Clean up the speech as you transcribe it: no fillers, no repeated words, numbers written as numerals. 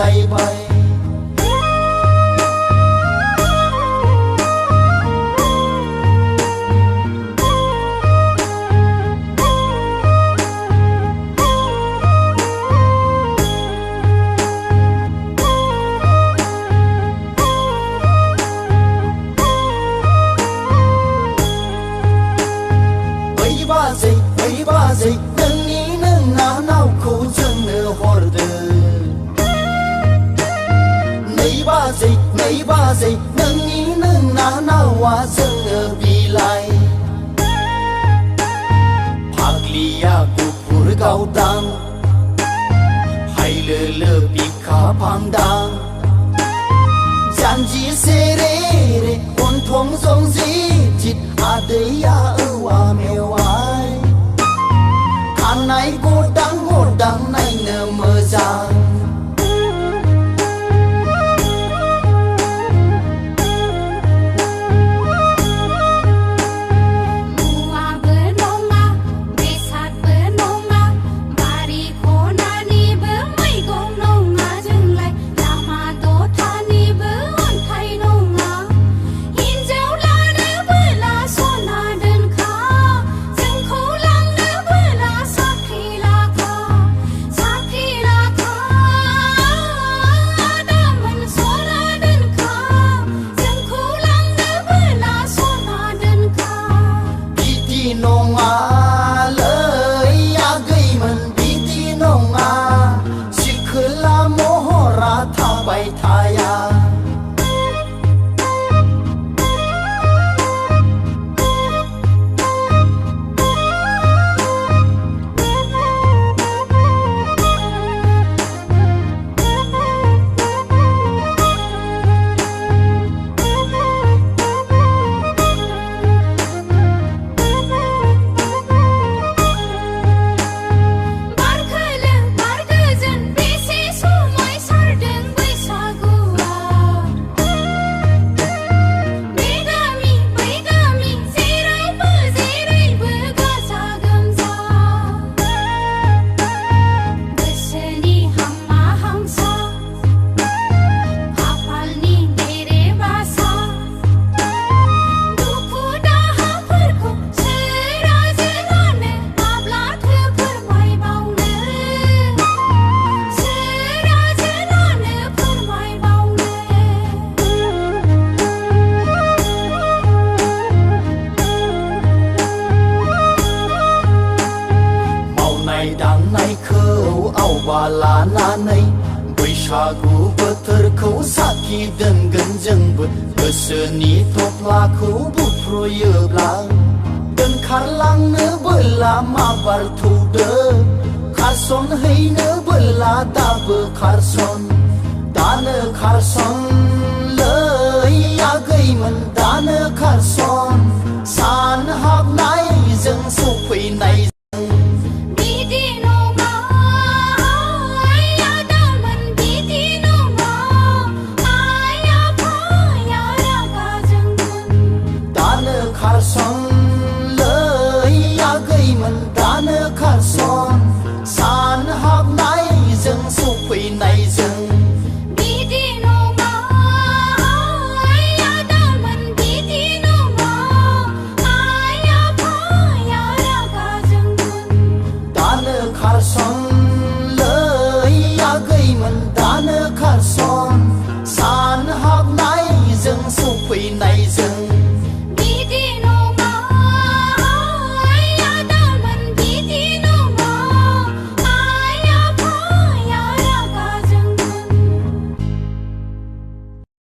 लायबाय बाजै नोंनि नोंना नावखौ जोंनो हरदो नै बाजै नोंनि नोंना नावा जोंनो बिलाइ फाग्लिया गुफुर गावदां हायलोलो बिखा फांदां जानजि सेरे रे गन्थं जंजि जित आदैया औवा मेवाइ खानाय गदां गदां नायनो मोजां लानानै बैसागु बोथोरखौ साखि दोनगोन जोंबो गोसोनि थफ्लाखौ बुफ्रुयोब्ला दोनखारलांनो बोला माबार थौदो खारसन हैनो बोला दाबो खारसन दानो खारसन लै आगैमोन दानो खारसन सान हाबनायजों सफैनाय खारसन लै आगैमोन दानो खारसन सान हाबनायजों सफैनायजों बिदि नङा आदामोन बिदि नङा आइ आफाया रागा जोंगोन दानो खारसन लै आगैमोन दानो खारसन